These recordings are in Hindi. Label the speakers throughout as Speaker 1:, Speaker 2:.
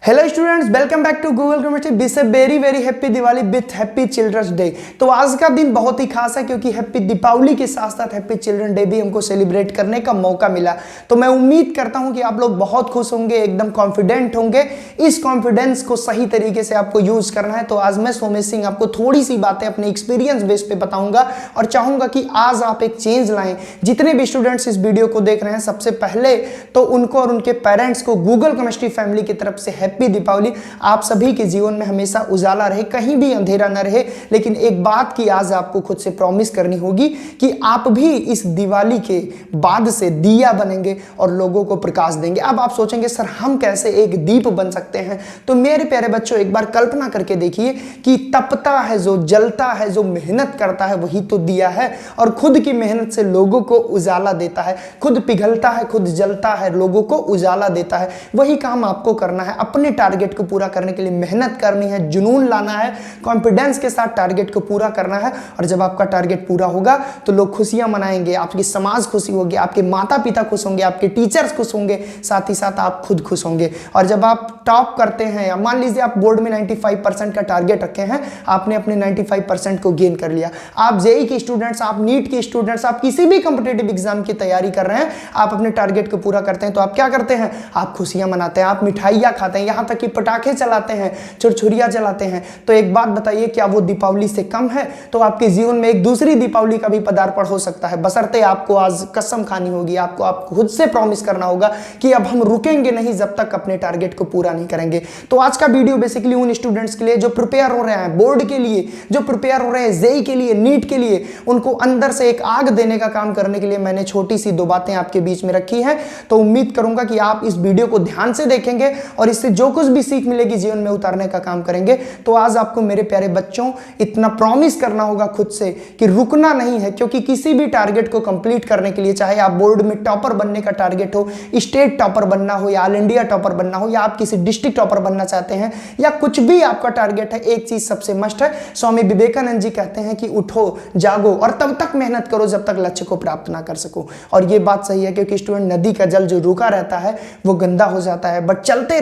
Speaker 1: Hello students, welcome back to Google chemistry. Wish a very very happy Diwali with happy children's day. तो आज का दिन बहुत ही खास है क्योंकि हैप्पी दीपावली के साथ साथ हैप्पी चिल्ड्रन डे भी हमको सेलिब्रेट करने का मौका मिला। तो मैं उम्मीद करता हूं कि आप लोग बहुत खुश होंगे, एकदम कॉन्फिडेंट होंगे। इस कॉन्फिडेंस को सही तरीके से आपको यूज करना है। तो आज मैं सोमेश सिंह आपको थोड़ी सी बातें अपने एक्सपीरियंस बेस पे बताऊंगा और चाहूंगा कि आज आप एक चेंज लाएं। जितने भी स्टूडेंट्स इस वीडियो को देख रहे हैं, सबसे पहले तो उनको और उनके पेरेंट्स को गूगल केमिस्ट्री फैमिली की तरफ से हैप्पी दीपावली। आप सभी के जीवन में हमेशा उजाला रहे, कहीं भी अंधेरा न रहे। लेकिन एक बात की आज आपको खुद से प्रॉमिस करनी होगी कि आप भी इस दिवाली के बाद से दिया बनेंगे और लोगों को प्रकाश देंगे। अब आप सोचेंगे सर हम कैसे एक दीप बन सकते हैं? तो मेरे प्यारे बच्चों, एक बार कल्पना करके देखिए कि तपता है, जो जलता है, जो मेहनत करता है, वही तो दिया है। और खुद की मेहनत से लोगों को उजाला देता है, खुद पिघलता है, खुद जलता है, लोगों को उजाला देता है। वही काम आपको करना है। अपने टारगेट को पूरा करने के लिए मेहनत करनी है, जुनून लाना है, कॉन्फिडेंस के साथ टारगेट को पूरा करना है। और जब आपका टारगेट पूरा होगा तो लोग खुशियां मनाएंगे, आपकी समाज खुशी होगी, आपके माता पिता खुश होंगे, आपके टीचर्स खुश होंगे, साथ ही साथ आप खुद खुश होंगे। और जब आप टॉप करते हैं, या मान लीजिए आप बोर्ड में 95% का टारगेट रखे हैं, आपने अपने 95% को गेन कर लिया। आप जेई के स्टूडेंट्स, आप नीट के स्टूडेंट्स, आप किसी भी कॉम्पिटिटिव एग्जाम की तैयारी कर रहे हैं, आप अपने टारगेट को पूरा करते हैं तो आप क्या करते हैं? आप खुशियां मनाते हैं, आप मिठाइयां खाते हैं, यहां तक कि पटाखे चलाते हैं, छुरछुरियां चलाते हैं। तो एक बात बताइए, क्या वो दीपावली से कम है? तो आपके जीवन में एक दूसरी दीपावली का भी पदार्पण हो सकता है, बशर्ते आपको आज कसम खानी होगी, आपको खुद से प्रॉमिस करना होगा कि अब हम रुकेंगे नहीं जब तक अपने टारगेट को पूरा नहीं करेंगे। तो आज का वीडियो बेसिकली उन स्टूडेंट्स के लिए जो प्रिपेयर हो रहे हैं बोर्ड के लिए, जो प्रिपेयर हो रहे हैं जेई के लिए, नीट के लिए, उनको अंदर से एक आग देने का काम करने के लिए मैंने छोटी सी दो बातें आपके बीच में रखी है। तो उम्मीद करूंगा कि आप इस वीडियो को ध्यान से देखेंगे और इससे जो कुछ भी सीख मिलेगी जीवन में उतारने का काम करेंगे। तो आज आपको मेरे प्यारे बच्चों इतना प्रॉमिस करना होगा खुद से कि रुकना नहीं है, क्योंकि किसी भी टारगेट को कंप्लीट करने के लिए, चाहे आप बोर्ड में टॉपर बनने का टारगेट हो, स्टेट टॉपर बनना हो, या ऑल इंडिया टॉपर बनना हो, या आप किसी डिस्ट्रिक्ट टॉपर बनना चाहते हैं, या कुछ भी आपका टारगेट है, एक चीज सबसे मस्ट है। स्वामी विवेकानंद जी कहते हैं कि उठो, जागो और तब तक मेहनत करो जब तक लक्ष्य को प्राप्त ना कर सको। और ये बात सही है, क्योंकि स्टूडेंट, नदी का जल जो रुका रहता है वो गंदा हो जाता है, बट चलते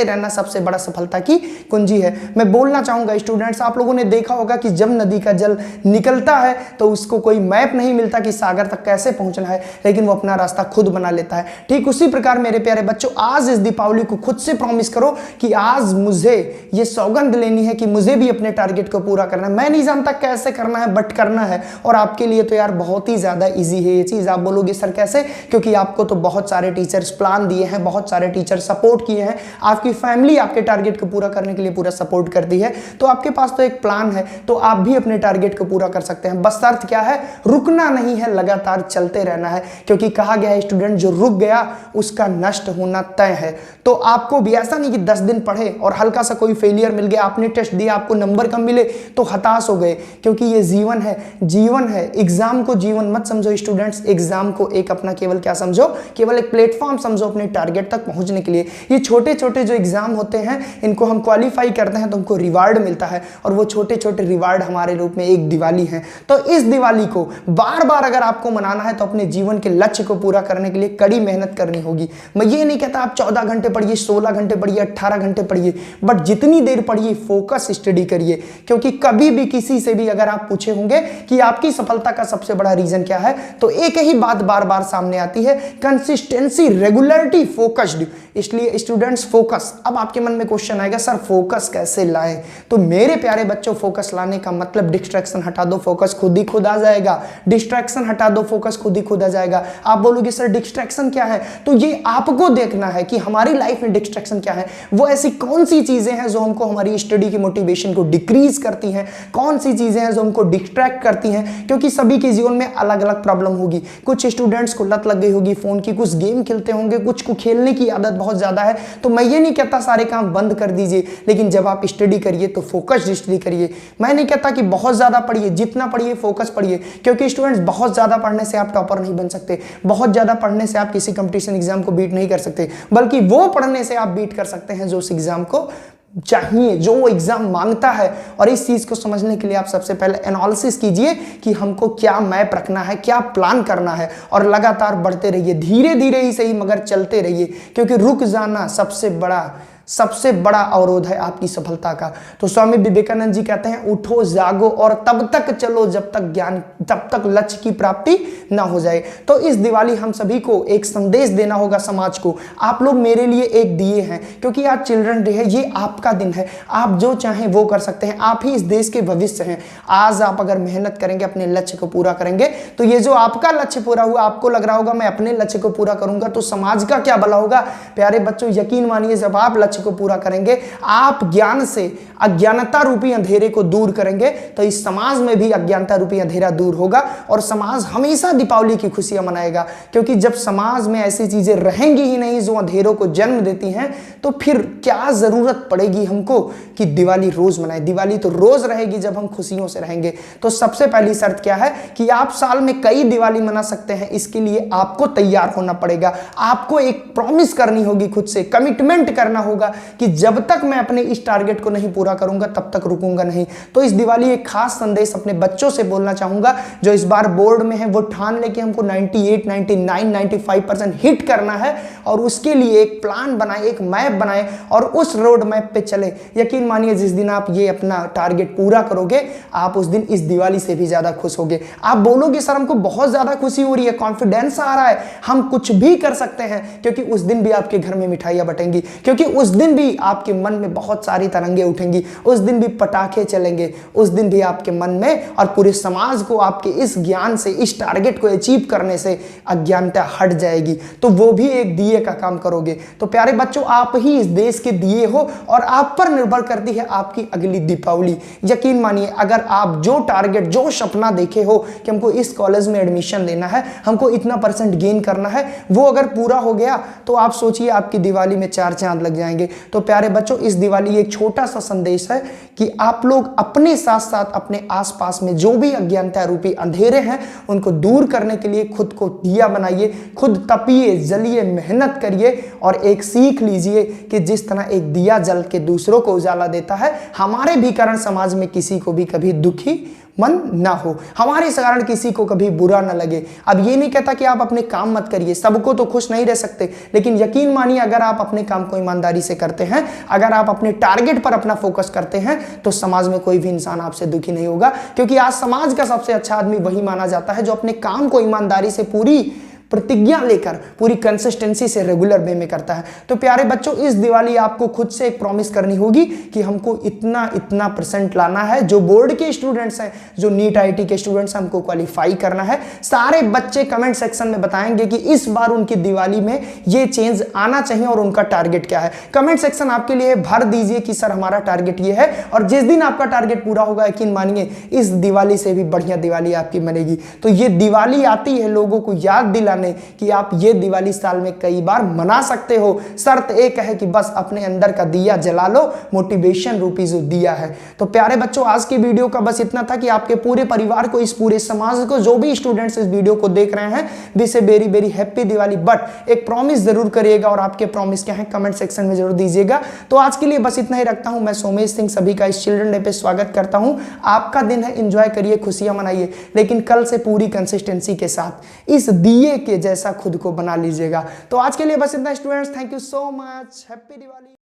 Speaker 1: रहना सबसे बड़ा सफलता की कुंजी है। मैं बोलना चाहूंगा स्टूडेंट्स, आप लोगों ने देखा होगा कि जब नदी का जल निकलता है तो उसको कोई मैप नहीं मिलता कि सागर तक कैसे पहुंचना है, लेकिन वो अपना रास्ता खुद बना लेता है। ठीक उसी प्रकार मेरे प्यारे बच्चों, आज इस दीपावली को खुद से प्रॉमिस करो कि आज मुझे ये सौगंध लेनी है कि मुझे भी अपने टारगेट को पूरा करना है। मैं नहीं जानता कैसे करना है, बट करना है। और आपके लिए तो यार बहुत ही ज्यादा ईजी है ये चीज। आप बोलोगे सर कैसे? क्योंकि आपको तो बहुत सारे टीचर्स प्लान दिए हैं, बहुत सारे टीचर सपोर्ट किए हैं, आपकी फैमिली आपके टारगेट को पूरा करने के लिए पूरा सपोर्ट करती है। तो आपके पास तो एक प्लान है, तो आप भी अपने टारगेट को पूरा कर सकते हैं। बस शर्त क्या है? रुकना नहीं है, लगातार चलते रहना है। क्योंकि कहा गया है स्टूडेंट, जो रुक गया उसका नष्ट होना तय है। तो आपको भी ऐसा नहीं कि 10 दिन पढ़े और हल्का सा कोई फेलियर मिल गया, आपने टेस्ट दिया, आपको नंबर कम मिले तो हताश हो गए। क्योंकि ये जीवन है, जीवन है। एग्जाम को जीवन मत समझो स्टूडेंट्स, एग्जाम को एक अपना केवल क्या समझो? केवल एक प्लेटफॉर्म समझो अपने टारगेट तक पहुंचने के लिए। ये छोटे छोटे जो एग्जाम होते हैं, इनको हम क्वालिफाई करते हैं तो हमको रिवार्ड मिलता है, और वो छोटे छोटे रिवार्ड हमारे रूप में एक दिवाली है। तो इस दिवाली को बार बार अगर आपको मनाना है तो अपने जीवन के लक्ष्य को पूरा करने के लिए कड़ी मेहनत करनी होगी। मैं ये नहीं कहता आप 14 घंटे पढ़िए, 16 घंटे पढ़िए, 18 घंटे पढ़िए, बट जितनी देर पढ़िए फोकस स्टडी करिए। क्योंकि कभी भी किसी से भी अगर आप पूछे होंगे कि आपकी सफलता का सबसे बड़ा रीजन क्या है, तो एक ही बात बार बार सामने आती है, कंसिस्टेंसी, रेगुलरिटी, फोकस्ड। इसलिए स्टूडेंट्स फोकस। अब आपके मन में क्वेश्चन आएगा सर फोकस कैसे लाएं? तो मेरे प्यारे बच्चों, फोकस लाने का मतलब डिस्ट्रैक्शन हटा दो, फोकस खुद ही खुद आ जाएगा। डिस्ट्रैक्शन हटा दो, फोकस खुद ही खुद आ जाएगा। आप बोलोगे सर डिस्ट्रैक्शन क्या है? तो ये आपको देखना है कि हमारी लाइफ में डिस्ट्रैक्शन क्या है। वो ऐसी कौन सी चीजें हैं जो हमको हमारी स्टडी की मोटिवेशन को डिक्रीज करती हैं, कौन सी चीजें हैं जो हमको डिस्ट्रैक्ट करती हैं। क्योंकि सभी के जीवन में अलग अलग प्रॉब्लम होगी। कुछ स्टूडेंट्स को लत लग गई होगी फोन की, कुछ गेम खेलते होंगे, कुछ को खेलने की आदत बहुत ज्यादा है। तो मैं ये नहीं कहता सारे काम बंद कर दीजिए, लेकिन जब आप स्टडी करिए तो फोकस्ड स्टडी करिए। मैं नहीं कहता कि बहुत ज्यादा पढ़िए, जितना पढ़िए फोकस पढ़िए। क्योंकि स्टूडेंट्स, बहुत ज्यादा पढ़ने से आप टॉपर नहीं बन सकते, बहुत ज्यादा पढ़ने से आप किसी कंपटीशन एग्जाम को बीट नहीं कर सकते, बल्कि वो पढ़ने से आप बीट कर सकते हैं जो उस एग्जाम को चाहिए, जो वो एग्जाम मांगता है। और इस चीज को समझने के लिए आप सबसे पहले एनालिसिस कीजिए कि हमको क्या मैप रखना है, क्या प्लान करना है, और लगातार बढ़ते रहिए, धीरे धीरे ही सही मगर चलते रहिए। क्योंकि रुक जाना सबसे बड़ा सबसे बड़ा अवरोध है आपकी सफलता का। तो स्वामी विवेकानंद जी कहते हैं, उठो जागो और तब तक चलो जब तक लक्ष्य की प्राप्ति ना हो जाए। तो इस दिवाली हम सभी को एक संदेश देना होगा समाज को। आप लोग मेरे लिए एक दिए हैं, क्योंकि आज चिल्ड्रन डे है, ये आपका दिन है। आप जो चाहें वो कर सकते हैं, आप ही इस देश के भविष्य हैं। आज आप अगर मेहनत करेंगे, अपने लक्ष्य को पूरा करेंगे, तो ये जो आपका लक्ष्य पूरा हुआ, आपको लग रहा होगा मैं अपने लक्ष्य को पूरा करूंगा तो समाज का क्या भला होगा। प्यारे बच्चों, यकीन मानिए, जब आप लक्ष्य को पूरा करेंगे, आप ज्ञान से अज्ञानता रूपी अंधेरे को दूर करेंगे, तो इस समाज में भी अज्ञानता रूपी अंधेरा दूर होगा और समाज हमेशा दीपावली की खुशियां मनाएगा। क्योंकि जब समाज में ऐसी चीजें रहेंगी ही नहीं जो अंधेरों को जन्म देती हैं, तो फिर क्या जरूरत पड़ेगी हमको कि दिवाली रोज मनाए। दिवाली तो रोज रहेगी जब हम खुशियों से रहेंगे। तो सबसे पहली शर्त क्या है कि आप साल में कई दिवाली मना सकते हैं। इसके लिए आपको तैयार होना पड़ेगा। आपको एक प्रॉमिस करनी होगी, खुद से कमिटमेंट करना होगा कि जब तक मैं अपने इस टारगेट को नहीं पूरा करूंगा तब तक रुकूंगा नहीं। तो इस दिवाली एक खास संदेश अपने बच्चों से बोलना चाहूंगा जो इस बार बोर्ड में है। वो ठान ले कि हमको 98, 99, 95% हिट करना है और उसके लिए एक प्लान बनाए, एक मैप बनाए और उस रोड मैप पे चले। यकीन मानिए, जिस दिन आप ये अपना टारगेट पूरा करोगे, आप उस दिन इस दिवाली से भी ज्यादा खुश होगे। आप बोलोगे सर हमको बहुत ज्यादा खुशी हो रही है, कॉन्फिडेंस आ रहा है, हम कुछ भी कर सकते हैं, क्योंकि उस दिन भी आपके घर में मिठाइयां बटेंगी, क्योंकि उस दिन भी आपके मन में बहुत सारी तरंगे उठेंगी, उस दिन भी पटाखे चलेंगे, उस दिन भी आपके मन में और पूरे समाज को आपके इस ज्ञान से, इस टारगेट को अचीव करने से अज्ञानता हट जाएगी। तो वो भी एक दिए का काम करोगे। तो प्यारे बच्चों, आप ही इस देश के दिए हो और आप पर निर्भर करती है आपकी अगली दीपावली। यकीन मानिए, अगर आप जो टारगेट, जो सपना देखे हो कि हमको इस कॉलेज में एडमिशन लेना है, हमको इतना परसेंट गेन करना है, वो अगर पूरा हो गया तो आप सोचिए आपकी दिवाली में 4 चांद लग जाएंगे। तो प्यारे बच्चों, इस दिवाली एक छोटा सा संदेश है कि आप लोग अपने साथ साथ अपने आसपास में जो भी अज्ञानता रूपी अंधेरे हैं उनको दूर करने के लिए खुद को दिया बनाइए, खुद तपिए, जलिए, मेहनत करिए और एक सीख लीजिए कि जिस तरह एक दिया जल के दूसरों को उजाला देता है, हमारे भी कारण समाज में किसी को भी कभी दुखी मन ना हो, हमारे कारण किसी को कभी बुरा ना लगे। अब ये नहीं कहता कि आप अपने काम मत करिए, सबको तो खुश नहीं रह सकते, लेकिन यकीन मानिए अगर आप अपने काम को ईमानदारी से करते हैं, अगर आप अपने टारगेट पर अपना फोकस करते हैं, तो समाज में कोई भी इंसान आपसे दुखी नहीं होगा। क्योंकि आज समाज का सबसे अच्छा आदमी वही माना जाता है जो अपने काम को ईमानदारी से, पूरी प्रतिज्ञा लेकर, पूरी कंसिस्टेंसी से रेगुलर वे में करता है। तो प्यारे बच्चों, इस दिवाली आपको खुद से एक प्रॉमिस करनी होगी कि हमको इतना परसेंट लाना है। जो बोर्ड के स्टूडेंट्स हैं, जो नीट आईटी के स्टूडेंट्स हैं, हमको क्वालिफाई करना है। सारे बच्चे कमेंट सेक्शन में बताएंगे कि इस बार उनकी दिवाली में ये चेंज आना चाहिए और उनका टारगेट क्या है। कमेंट सेक्शन आपके लिए भर दीजिए कि सर हमारा टारगेट ये है, और जिस दिन आपका टारगेट पूरा होगा, यकीन मानिए इस दिवाली से भी बढ़िया दिवाली आपकी बनेगी। तो ये दिवाली आती है लोगों को याद दिलाने कि आप ये दिवाली साल में कई बार मना सकते हो। शर्त एक है कि बस अपने अंदर का दिया जला लो, मोटिवेशन रूपी जो दिया है। तो प्यारे बच्चों, आज की वीडियो का बस इतना था कि आपके पूरे परिवार को, इस पूरे समाज को, जो भी स्टूडेंट्स इस वीडियो को देख रहे हैं, wish a very very happy Diwali. But एक प्रॉमिस जरूर करिएगा, और आपके प्रॉमिस क्या है कमेंट सेक्शन में जरूर दीजिएगा। तो आज के लिए बस इतना ही रखता हूं। मैं सोमेश सिंह सभी का इस चिल्ड्रन डे पे स्वागत करता हूं। आपका दिन है, एंजॉय करिए, खुशियां मनाइए, लेकिन कल से पूरी कंसिस्टेंसी के साथ इस दिए के जैसा खुद को बना लीजिएगा। तो आज के लिए बस इतना students, thank you so much, happy Diwali.